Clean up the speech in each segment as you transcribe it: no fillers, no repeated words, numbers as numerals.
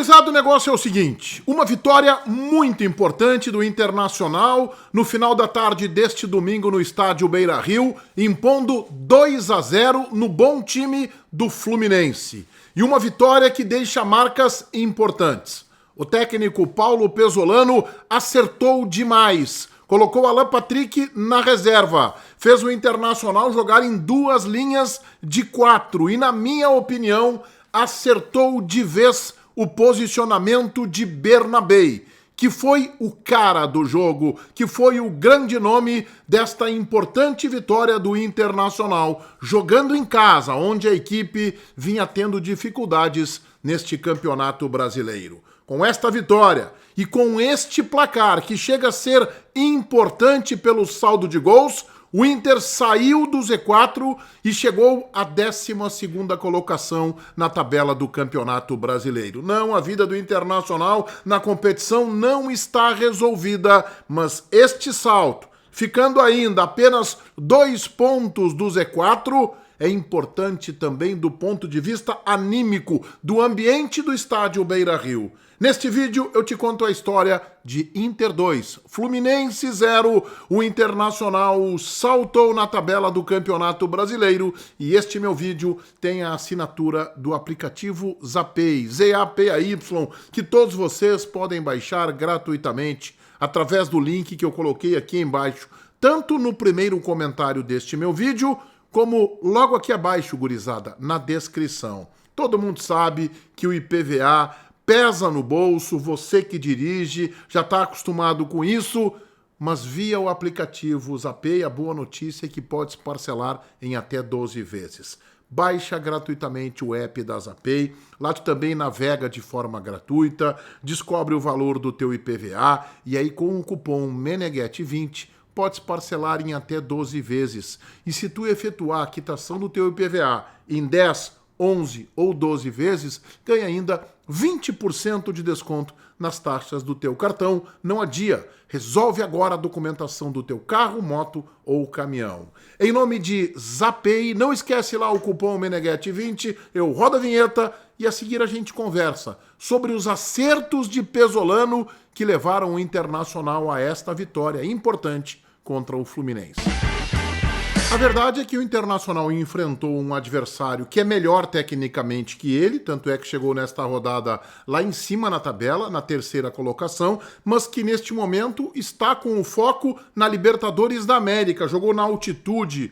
Gurizada, o negócio é o seguinte, uma vitória muito importante do Internacional no final da tarde deste domingo no estádio Beira-Rio, impondo 2-0 no bom time do Fluminense. E uma vitória que deixa marcas importantes. O técnico Paulo Pesolano acertou demais. Colocou Alan Patrick na reserva. Fez o Internacional jogar em 2 linhas de 4. E, na minha opinião, acertou de vez o posicionamento de Bernabei, que foi o cara do jogo, que foi o grande nome desta importante vitória do Internacional, jogando em casa, onde a equipe vinha tendo dificuldades neste campeonato brasileiro. Com esta vitória e com este placar que chega a ser importante pelo saldo de gols, o Inter saiu do Z4 e chegou à 12ª colocação na tabela do Campeonato Brasileiro. Não, a vida do Internacional na competição não está resolvida, mas este salto, ficando ainda apenas 2 pontos do Z4, é importante também do ponto de vista anímico do ambiente do estádio Beira-Rio. Neste vídeo eu te conto a história de Inter 2, Fluminense 0, o Internacional saltou na tabela do Campeonato Brasileiro e este meu vídeo tem a assinatura do aplicativo Zapay, Z-A-P-A-Y, que todos vocês podem baixar gratuitamente através do link que eu coloquei aqui embaixo, tanto no primeiro comentário deste meu vídeo, como logo aqui abaixo, gurizada, na descrição. Todo mundo sabe que o IPVA pesa no bolso, você que dirige, já está acostumado com isso, mas via o aplicativo Zapay, a boa notícia é que pode parcelar em até 12 vezes. Baixa gratuitamente o app da Zapay, lá tu também navega de forma gratuita, descobre o valor do teu IPVA e aí com o cupom MENEGHET20 podes parcelar em até 12 vezes. E se tu efetuar a quitação do teu IPVA em 10, 11 ou 12 vezes, ganha ainda 20% de desconto nas taxas do teu cartão. Não adia. Resolve agora a documentação do teu carro, moto ou caminhão. Em nome de Zapay, não esquece lá o cupom MENEGHET20, eu rodo a vinheta e a seguir a gente conversa sobre os acertos de Pesolano que levaram o Internacional a esta vitória importante contra o Fluminense. A verdade é que o Internacional enfrentou um adversário que é melhor tecnicamente que ele, tanto é que chegou nesta rodada lá em cima na tabela, na 3ª colocação, mas que neste momento está com o foco na Libertadores da América, jogou na altitude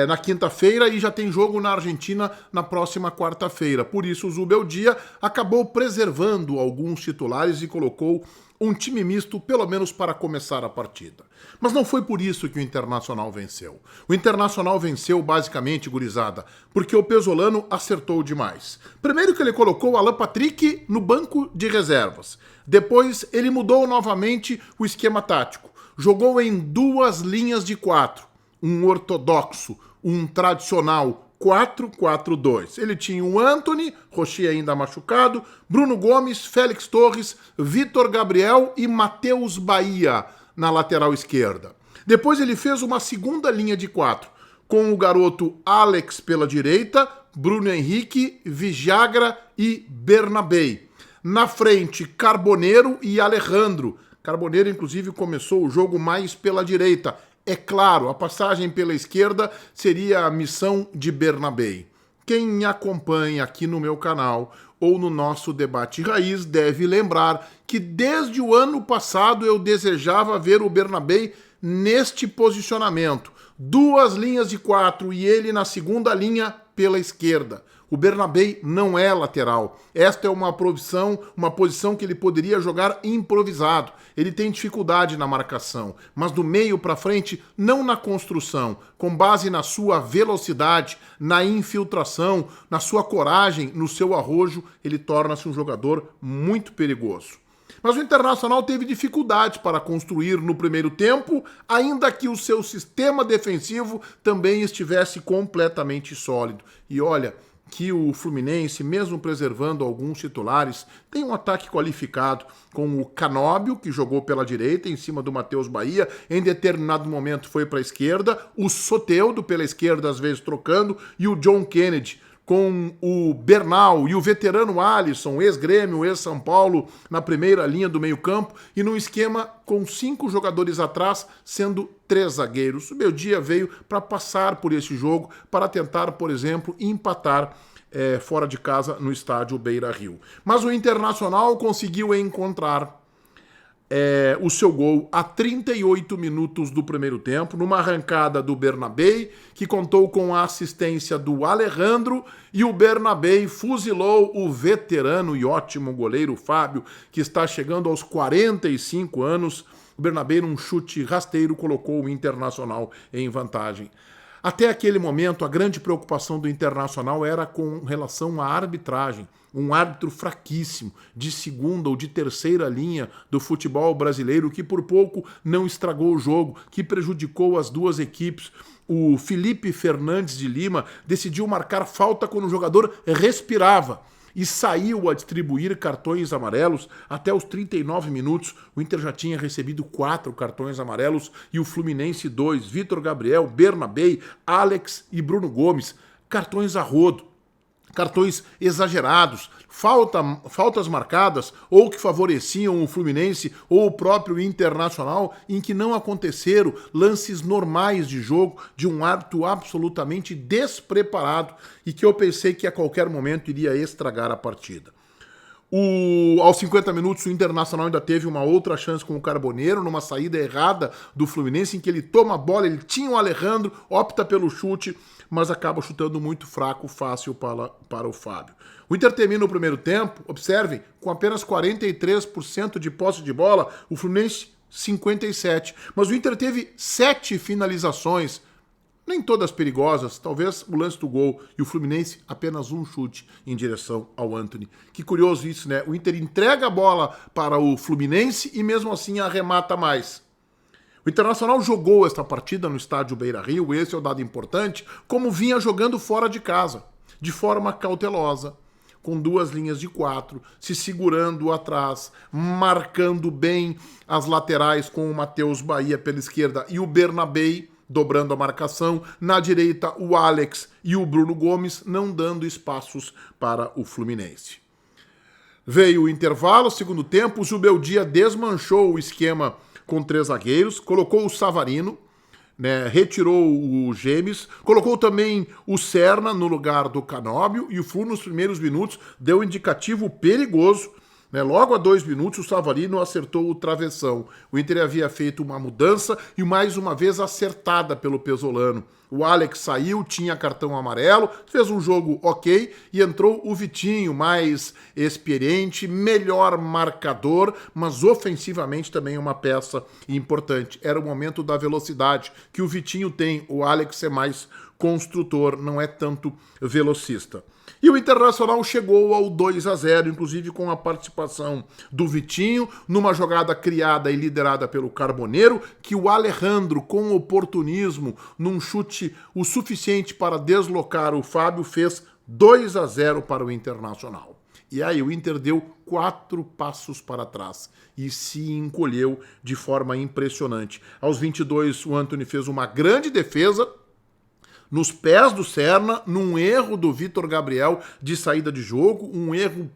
na quinta-feira e já tem jogo na Argentina na próxima quarta-feira. Por isso o Zubeldia acabou preservando alguns titulares e colocou um time misto, pelo menos para começar a partida. Mas não foi por isso que o Internacional venceu. O Internacional venceu basicamente, gurizada, porque o Pesolano acertou demais. Primeiro que ele colocou o Alan Patrick no banco de reservas. Depois ele mudou novamente o esquema tático. Jogou em 2 linhas de 4. Um ortodoxo, um tradicional 4-4-2. Ele tinha o Antony, Rocher ainda machucado, Bruno Gomes, Félix Torres, Vitor Gabriel e Matheus Bahia na lateral esquerda. Depois ele fez uma 2ª linha de 4, com o garoto Alex pela direita, Bruno Henrique, Vijagra e Bernabei. Na frente, Carboneiro e Alejandro. Carboneiro, inclusive, começou o jogo mais pela direita. É claro, a passagem pela esquerda seria a missão de Bernabei. Quem me acompanha aqui no meu canal ou no nosso Debate Raiz deve lembrar que desde o ano passado eu desejava ver o Bernabei neste posicionamento. 2 linhas de 4 e ele na 2ª linha pela esquerda. O Bernabei não é lateral. Esta é uma posição que ele poderia jogar improvisado. Ele tem dificuldade na marcação, mas do meio para frente, não na construção. Com base na sua velocidade, na infiltração, na sua coragem, no seu arrojo, ele torna-se um jogador muito perigoso. Mas o Internacional teve dificuldades para construir no primeiro tempo, ainda que o seu sistema defensivo também estivesse completamente sólido. E olha que o Fluminense, mesmo preservando alguns titulares, tem um ataque qualificado com o Canóbio, que jogou pela direita, em cima do Matheus Bahia, em determinado momento foi para a esquerda, o Soteldo pela esquerda, às vezes trocando, e o John Kennedy com o Bernal e o veterano Alisson, ex-Grêmio, ex-São Paulo, na primeira linha do meio-campo, e num esquema com 5 jogadores atrás, sendo 3 zagueiros. O Beldia veio para passar por esse jogo, para tentar, por exemplo, empatar fora de casa no estádio Beira-Rio. Mas o Internacional conseguiu encontrar o seu gol a 38 minutos do primeiro tempo, numa arrancada do Bernabei, que contou com a assistência do Alejandro, e o Bernabei fuzilou o veterano e ótimo goleiro Fábio, que está chegando aos 45 anos. O Bernabei, num chute rasteiro, colocou o Internacional em vantagem. Até aquele momento, a grande preocupação do Internacional era com relação à arbitragem. Um árbitro fraquíssimo, de segunda ou de terceira linha do futebol brasileiro, que por pouco não estragou o jogo, que prejudicou as duas equipes. O Felipe Fernandes de Lima decidiu marcar falta quando o jogador respirava e saiu a distribuir cartões amarelos. Até os 39 minutos, o Inter já tinha recebido 4 cartões amarelos e o Fluminense 2, Vitor Gabriel, Bernabei, Alex e Bruno Gomes. Cartões a rodo, cartões exagerados, faltas marcadas ou que favoreciam o Fluminense ou o próprio Internacional, em que não aconteceram lances normais de jogo de um árbitro absolutamente despreparado e que eu pensei que a qualquer momento iria estragar a partida. Aos 50 minutos, o Internacional ainda teve uma outra chance com o Carboneiro, numa saída errada do Fluminense, em que ele toma a bola, ele tinha o Alejandro, opta pelo chute, mas acaba chutando muito fraco, fácil para o Fábio. O Inter termina o primeiro tempo, observem, com apenas 43% de posse de bola, o Fluminense 57%. Mas o Inter teve 7 finalizações, nem todas perigosas, talvez o lance do gol, e o Fluminense apenas um chute em direção ao Antony. Que curioso isso, né? O Inter entrega a bola para o Fluminense e mesmo assim arremata mais. O Internacional jogou esta partida no estádio Beira-Rio, esse é o dado importante, como vinha jogando fora de casa, de forma cautelosa, com 2 linhas de 4, se segurando atrás, marcando bem as laterais com o Matheus Bahia pela esquerda e o Bernabei dobrando a marcação, na direita o Alex e o Bruno Gomes não dando espaços para o Fluminense. Veio o intervalo, segundo tempo, o Zubeldia desmanchou o esquema com 3 zagueiros, colocou o Savarino, né, retirou o Gemes, colocou também o Serna no lugar do Canóbio, e o Flu nos primeiros minutos deu um indicativo perigoso. Logo a 2 minutos, o Savarino acertou o travessão. O Inter havia feito uma mudança e mais uma vez acertada pelo Pesolano. O Alex saiu, tinha cartão amarelo, fez um jogo ok e entrou o Vitinho, mais experiente, melhor marcador, mas ofensivamente também uma peça importante. Era o momento da velocidade que o Vitinho tem. O Alex é mais construtor, não é tanto velocista. E o Internacional chegou ao 2-0, inclusive com a participação do Vitinho, numa jogada criada e liderada pelo Carboneiro, que o Alejandro, com oportunismo, num chute o suficiente para deslocar o Fábio, fez 2-0 para o Internacional. E aí o Inter deu 4 passos para trás e se encolheu de forma impressionante. Aos 22, o Antony fez uma grande defesa nos pés do Serna, num erro do Vitor Gabriel de saída de jogo, um erro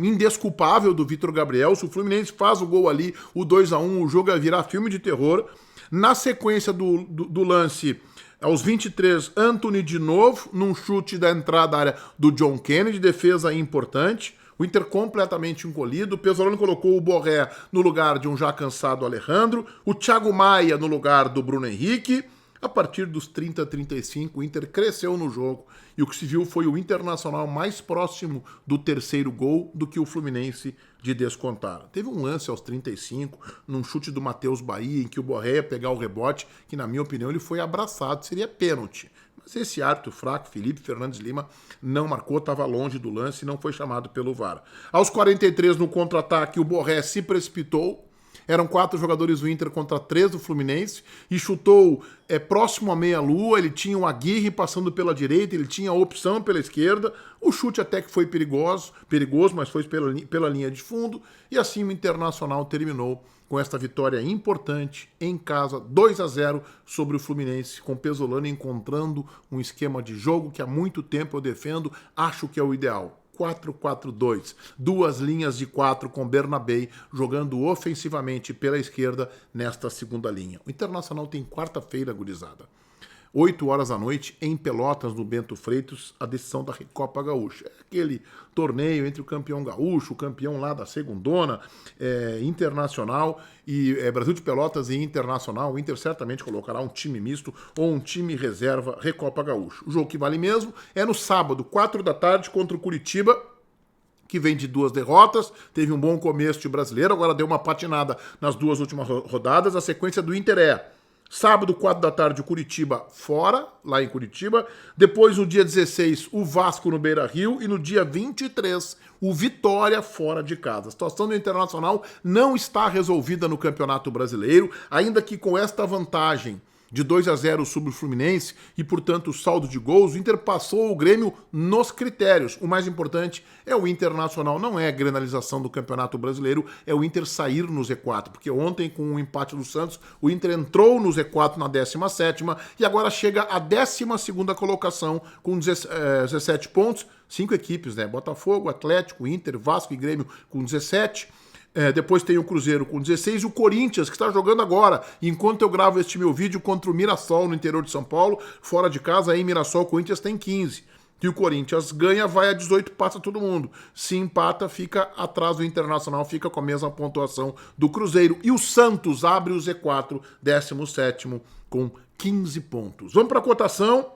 indesculpável do Vitor Gabriel. Se o Fluminense faz o gol ali, o 2-1, o jogo vai virar filme de terror. Na sequência do lance, aos 23, Antony de novo, num chute da entrada da área do John Kennedy, defesa importante. O Inter completamente encolhido. O Pesolano colocou o Borré no lugar de um já cansado Alejandro, o Thiago Maia no lugar do Bruno Henrique. A partir dos 30-35, o Inter cresceu no jogo e o que se viu foi o Internacional mais próximo do terceiro gol do que o Fluminense de descontar. Teve um lance aos 35, num chute do Matheus Bahia, em que o Borré ia pegar o rebote, que na minha opinião ele foi abraçado, seria pênalti. Mas esse árbitro fraco, Felipe Fernandes Lima, não marcou, estava longe do lance e não foi chamado pelo VAR. Aos 43, no contra-ataque, o Borré se precipitou, Eram 4 jogadores do Inter contra 3 do Fluminense e chutou próximo à meia-lua. Ele tinha o Aguirre passando pela direita, ele tinha a opção pela esquerda. O chute até que foi perigoso, mas foi pela linha de fundo. E assim o Internacional terminou com esta vitória importante em casa, 2-0 sobre o Fluminense, com Pesolano encontrando um esquema de jogo que há muito tempo eu defendo, acho que é o ideal. 4-4-2, 2 linhas de 4 com Bernabei jogando ofensivamente pela esquerda nesta segunda linha. O Internacional tem quarta-feira, gurizada, 8 horas da noite, em Pelotas, no Bento Freitas, a decisão da Recopa Gaúcha. É aquele torneio entre o campeão gaúcho, o campeão lá da segundona, Internacional, e Brasil de Pelotas e Internacional. O Inter certamente colocará um time misto ou um time reserva Recopa Gaúcha. O jogo que vale mesmo é no sábado, 4 da tarde, contra o Curitiba, que vem de 2 derrotas, teve um bom começo de brasileiro, agora deu uma patinada nas 2 últimas rodadas. A sequência do Inter é sábado, 4 da tarde, o Curitiba fora, lá em Curitiba. Depois, no dia 16, o Vasco no Beira-Rio. E no dia 23, o Vitória fora de casa. A situação do Internacional não está resolvida no Campeonato Brasileiro, ainda que com esta vantagem de 2-0 sobre o Fluminense e, portanto, o saldo de gols, o Inter passou o Grêmio nos critérios. O mais importante é o Internacional, não é a grenalização do Campeonato Brasileiro, é o Inter sair no Z4, porque ontem, com o empate do Santos, o Inter entrou no Z4 na 17ª e agora chega à 12ª colocação com 17 pontos, 5 equipes, né? Botafogo, Atlético, Inter, Vasco e Grêmio com 17. Depois tem o Cruzeiro com 16 e o Corinthians, que está jogando agora, enquanto eu gravo este meu vídeo, contra o Mirassol no interior de São Paulo, fora de casa. Aí em Mirassol o Corinthians tem 15. E o Corinthians ganha, vai a 18, passa todo mundo. Se empata, fica atrás do Internacional, fica com a mesma pontuação do Cruzeiro. E o Santos abre o Z4, 17º, com 15 pontos. Vamos para a cotação.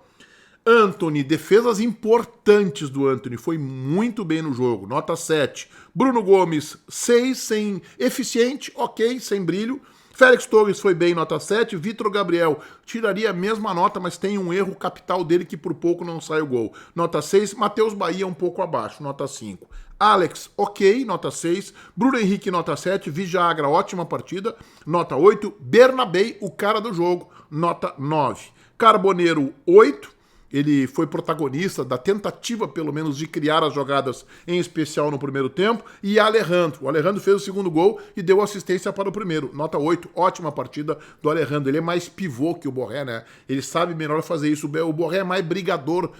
Antony, defesas importantes do Antony, foi muito bem no jogo, nota 7. Bruno Gomes, 6, sem eficiente, ok, sem brilho. Félix Torres foi bem, nota 7. Vitor Gabriel, tiraria a mesma nota, mas tem um erro capital dele que por pouco não sai o gol. Nota 6. Matheus Bahia, um pouco abaixo, nota 5. Alex, ok, nota 6. Bruno Henrique, nota 7. Vijagra, ótima partida, nota 8. Bernabei, o cara do jogo, nota 9. Carboneiro, 8. Ele foi protagonista da tentativa, pelo menos, de criar as jogadas, em especial no primeiro tempo. E Alejandro. O Alejandro fez o segundo gol e deu assistência para o primeiro. Nota 8, ótima partida do Alejandro. Ele é mais pivô que o Borré, né? Ele sabe melhor fazer isso. O Borré é mais brigador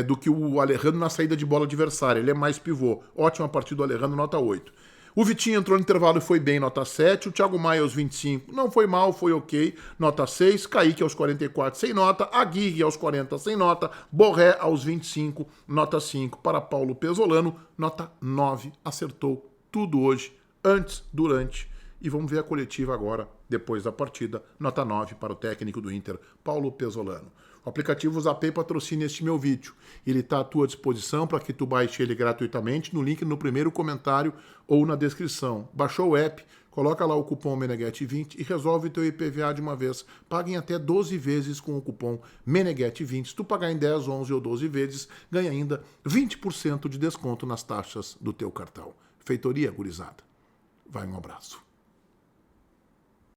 do que o Alejandro na saída de bola adversária. Ele é mais pivô. Ótima partida do Alejandro, nota 8. O Vitinho entrou no intervalo e foi bem, nota 7. O Thiago Maia aos 25 não foi mal, foi ok, nota 6. Kaique aos 44 sem nota. Aguirre aos 40 sem nota. Borré aos 25, nota 5. Para Paulo Pesolano, nota 9. Acertou tudo hoje, antes, durante. E vamos ver a coletiva agora, depois da partida. Nota 9 para o técnico do Inter, Paulo Pesolano. O aplicativo Zapay patrocina este meu vídeo. Ele está à tua disposição para que tu baixe ele gratuitamente no link no primeiro comentário ou na descrição. Baixou o app, coloca lá o cupom Meneghetti20 e resolve teu IPVA de uma vez. Paga em até 12 vezes com o cupom Meneghetti20. Se tu pagar em 10, 11 ou 12 vezes, ganha ainda 20% de desconto nas taxas do teu cartão. Feitoria, gurizada. Vai, um abraço.